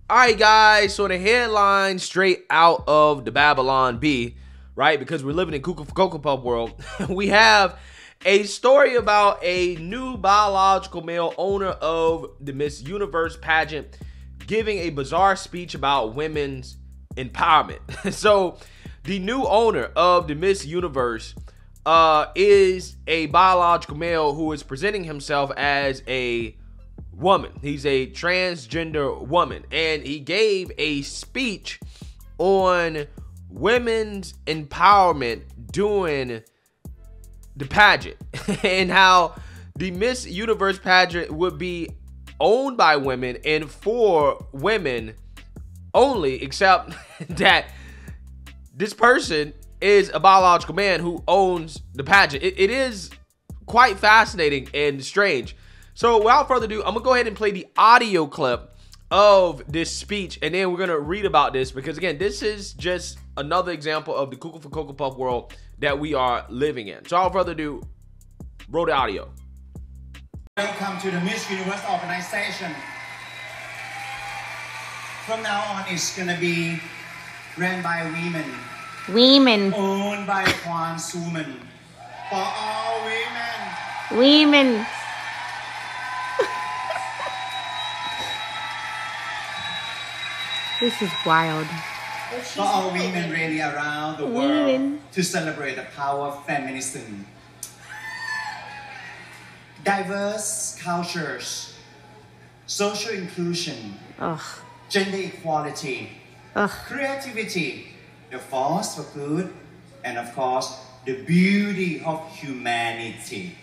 All right, guys, so the headline straight out of the Babylon Bee, right? Because we're living in Cocoa Puff world. We have a story about a new biological male owner of the Miss Universe pageant giving a bizarre speech about women's empowerment. So the new owner of the Miss Universe is a biological male who is presenting himself as a woman. He's a transgender woman, and he gave a speech on women's empowerment during the pageant and how the Miss Universe pageant would be owned by women and for women only, except that this person is a biological man who owns the pageant. It is quite fascinating and strange. So without further ado, I'm gonna go ahead and play the audio clip of this speech, and then we're gonna read about this, because again, this is just another example of the Cocoa Puff world that we are living in. So without further ado, roll the audio. Welcome to the Miss Universe organization. From now on, it's gonna be ran by women. Women. Owned by trans women. For all women. Women. This is wild. For all women really around the world to celebrate the power of feminism. Diverse cultures, social inclusion, gender equality, creativity, the force for good, and of course, the beauty of humanity.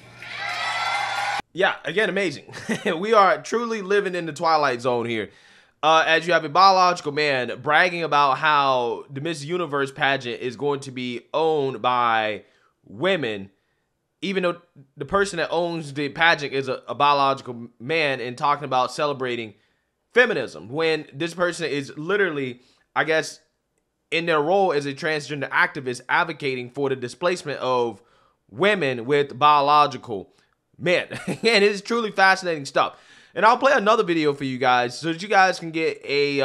Yeah, again, amazing. We are truly living in the Twilight Zone here. As you have a biological man bragging about how the Miss Universe pageant is going to be owned by women, even though the person that owns the pageant is a biological man, and talking about celebrating feminism, when this person is literally, I guess, in their role as a transgender activist, advocating for the displacement of women with biological men. And it is truly fascinating stuff. And I'll play another video for you guys so that you guys can get a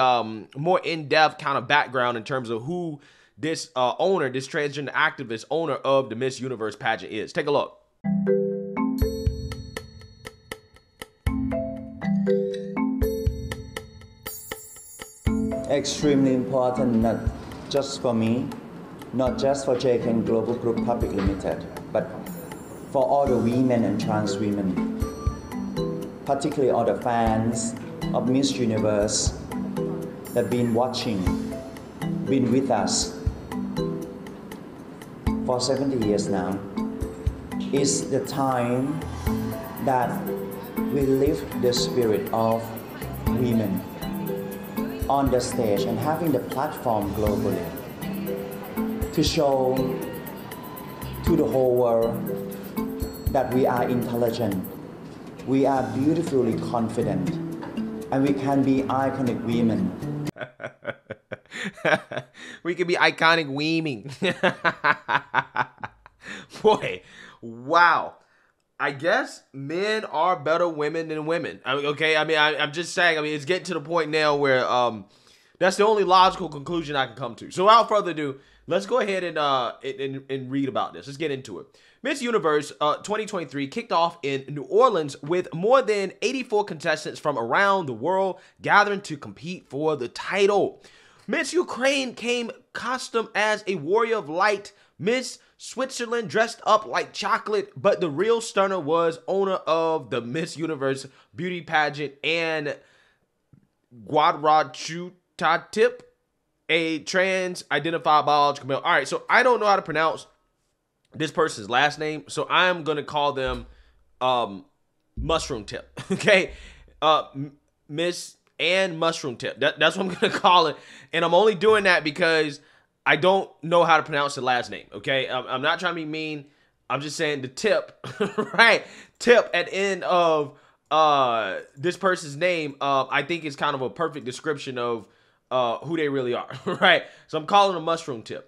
more in-depth kind of background in terms of who this owner, this transgender activist owner of the Miss Universe pageant is. Take a look. Extremely important, not just for me, not just for JK Global Group Public Limited, but for all the women and trans women. Particularly all the fans of Miss Universe that have been watching, been with us for 70 years now. It's the time that we lift the spirit of women on the stage and having the platform globally to show to the whole world that we are intelligent, we are beautifully confident, and we can be iconic women. We can be iconic women. Boy, wow. I guess men are better women than women. Okay, I mean, I'm just saying, I mean, it's getting to the point now where that's the only logical conclusion I can come to. So without further ado, let's go ahead and read about this. Let's get into it. Miss Universe 2023 kicked off in New Orleans with more than 84 contestants from around the world gathering to compete for the title. Miss Ukraine came costumed as a warrior of light. Miss Switzerland dressed up like chocolate, but the real stunner was owner of the Miss Universe beauty pageant, Anne Jakrajutatip, a trans-identified biological male. All right, so I don't know how to pronounce this person's last name, so I'm gonna call them Mushroom Tip. Okay, Miss Anne Mushroom Tip. That's what I'm gonna call it, and I'm only doing that because I don't know how to pronounce the last name. Okay, I'm not trying to be mean. I'm just saying the tip, right? Tip at the end of this person's name, I think is kind of a perfect description of who they really are, right? So I'm calling them Mushroom Tip.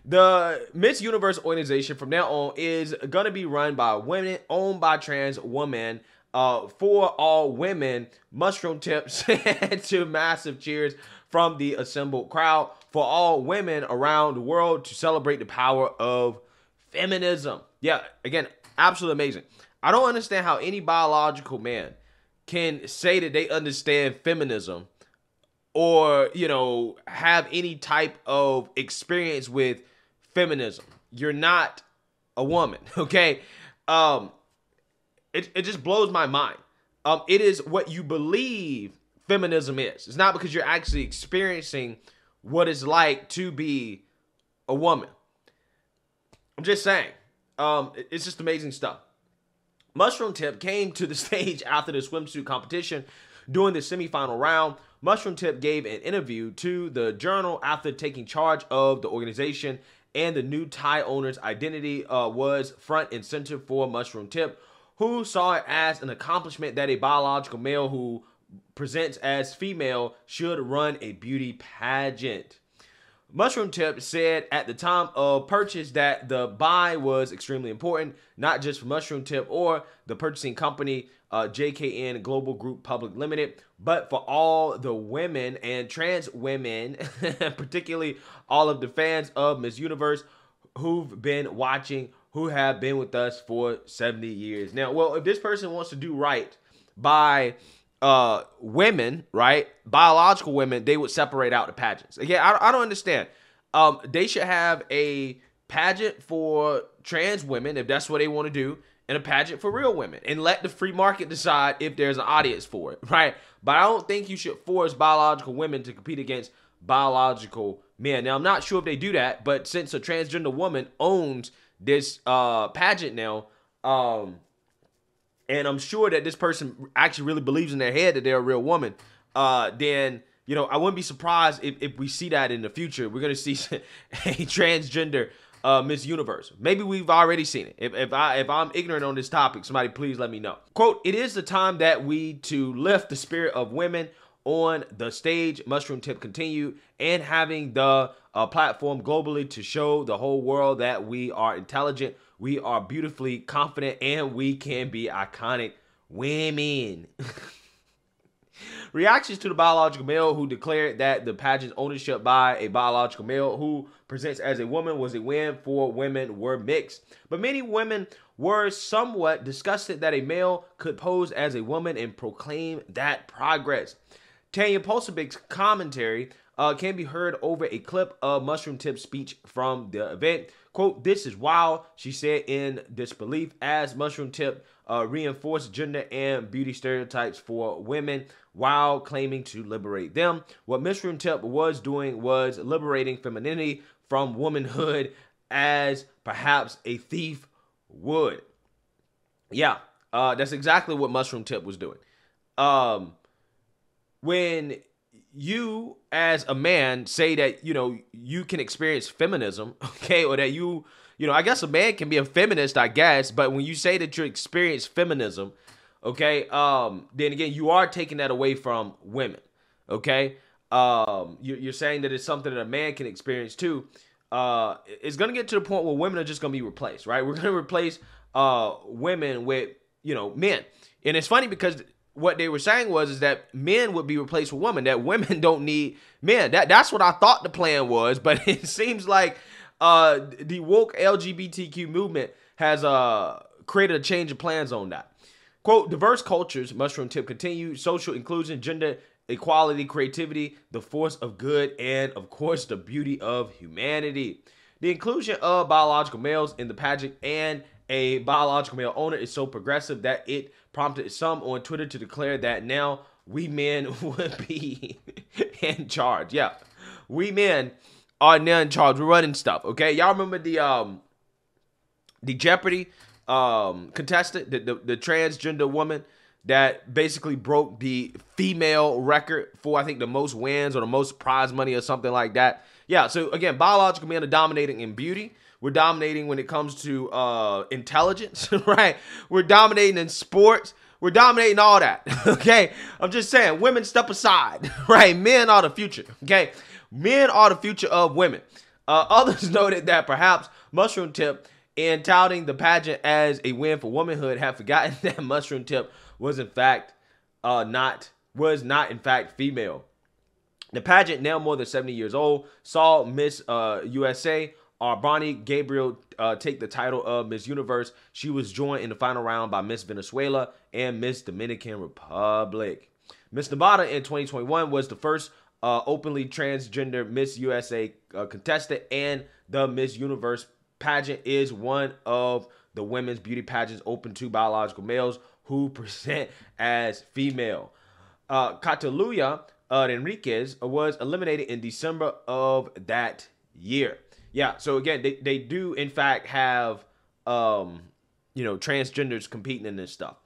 The Miss Universe organization from now on is going to be run by women, owned by trans women, For all women, Mushroom Tip said to massive cheers from the assembled crowd for all women around the world to celebrate the power of feminism. Yeah, again, absolutely amazing. I don't understand how any biological man can say that they understand feminism or, you know, have any type of experience with feminism. You're not a woman, okay? It just blows my mind. It is what you believe feminism is. It's not because you're actually experiencing what it's like to be a woman. I'm just saying. It's just amazing stuff. Mushroom Tip came to the stage after the swimsuit competition during the semifinal round. Mushroom Tip gave an interview to the Journal after taking charge of the organization, and the new tie owner's identity was front and center for Mushroom Tip, who saw it as an accomplishment that a biological male who presents as female should run a beauty pageant. Mushroom Tip said at the time of purchase that the buy was extremely important, not just for Mushroom Tip or the purchasing company JKN Global Group Public Limited, but for all the women and trans women, particularly all of the fans of Miss Universe who've been watching, who have been with us for 70 years. Now, well, if this person wants to do right by women, right, biological women, they would separate out the pageants. Again, I don't understand. They should have a pageant for trans women if that's what they want to do, and a pageant for real women, and let the free market decide if there's an audience for it, right? But I don't think you should force biological women to compete against biological men. Now, I'm not sure if they do that, but since a transgender woman owns this pageant now, and I'm sure that this person actually really believes in their head that they're a real woman, then, you know, I wouldn't be surprised if we see that in the future. We're going to see a transgender Miss Universe. Maybe we've already seen it. If I'm ignorant on this topic, somebody please let me know. Quote, "It is the time that we to lift the spirit of women on the stage," Mushroom Tip continued, "and having the platform globally to show the whole world that we are intelligent, we are beautifully confident, and we can be iconic women." Reactions to the biological male who declared that the pageant's ownership by a biological male who presents as a woman was a win for women were mixed. But many women were somewhat disgusted that a male could pose as a woman and proclaim that progress. Tanya Posebic's commentary can be heard over a clip of Mushroom Tip's speech from the event. Quote, "This is wild," she said in disbelief as Mushroom Tip reinforced gender and beauty stereotypes for women while claiming to liberate them. What Mushroom Tip was doing was liberating femininity from womanhood as perhaps a thief would. Yeah, that's exactly what Mushroom Tip was doing. When you as a man say that, you know, you can experience feminism, okay, or that you know, I guess a man can be a feminist, I guess, but when you say that you experience feminism, okay, then again, you are taking that away from women, okay? You're saying that it's something that a man can experience too. It's going to get to the point where women are just going to be replaced, right? We're going to replace women with, you know, men. And it's funny because what they were saying is that men would be replaced with women, that women don't need men. That's what I thought the plan was, but it seems like the woke LGBTQ movement has created a change of plans on that. Quote, "Diverse cultures," Mushroom Tip continued, "social inclusion, gender equality, creativity, the force of good, and of course the beauty of humanity. The inclusion of biological males in the pageant and a biological male owner is so progressive that it prompted some on Twitter to declare that now we men would be in charge." Yeah, we men are now in charge. We're running stuff, okay? Y'all remember the Jeopardy contestant, the transgender woman that basically broke the female record for, I think, the most wins or the most prize money or something like that. Yeah, so again, biological men are dominating in beauty. We're dominating when it comes to intelligence, right? We're dominating in sports. We're dominating all that, okay? I'm just saying, women step aside, right? Men are the future, okay? Men are the future of women. Others noted that perhaps Mushroom Tip, in touting the pageant as a win for womanhood, have forgotten that Mushroom Tip was not in fact female. The pageant, now more than 70 years old, saw Miss USA Arbani Gabriel take the title of Miss Universe. She was joined in the final round by Miss Venezuela and Miss Dominican Republic. Miss Nevada in 2021 was the first openly transgender Miss USA contestant, and the Miss Universe pageant is one of the women's beauty pageants open to biological males who present as female. Catalunya Enriquez was eliminated in December of that year. Yeah, so again, they do in fact have transgenders competing in this stuff.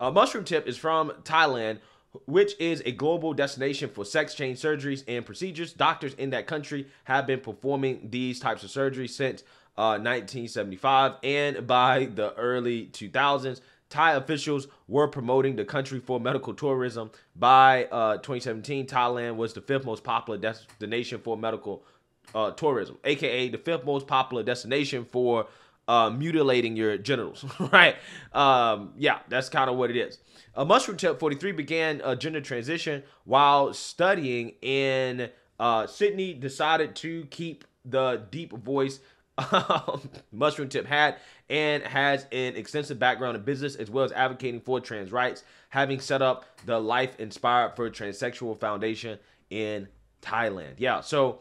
Mushroom Tip is from Thailand, which is a global destination for sex change surgeries and procedures. Doctors in that country have been performing these types of surgeries since 1975, and by the early 2000s, Thai officials were promoting the country for medical tourism. By 2017, Thailand was the 5th most popular destination for medical tourism, aka the 5th most popular destination for mutilating your genitals, right? Yeah, that's kind of what it is. Mushroom Tip 43 began a gender transition while studying in Sydney, decided to keep the deep voice Mushroom Tip had, and has an extensive background in business as well as advocating for trans rights, having set up the Life Inspired for Transsexual Foundation in Thailand. Yeah, so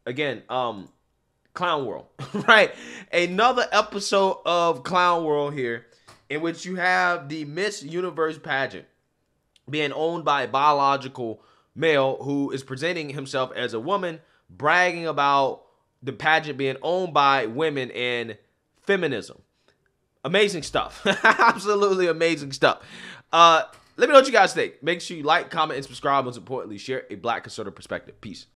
again, Clown World, right? Another episode of Clown World here, in which you have the Miss Universe pageant being owned by a biological male who is presenting himself as a woman, bragging about the pageant being owned by women and feminism. Amazing stuff. Absolutely amazing stuff. Let me know what you guys think. Make sure you like, comment, and subscribe. Most importantly, share a Black conservative perspective. Peace.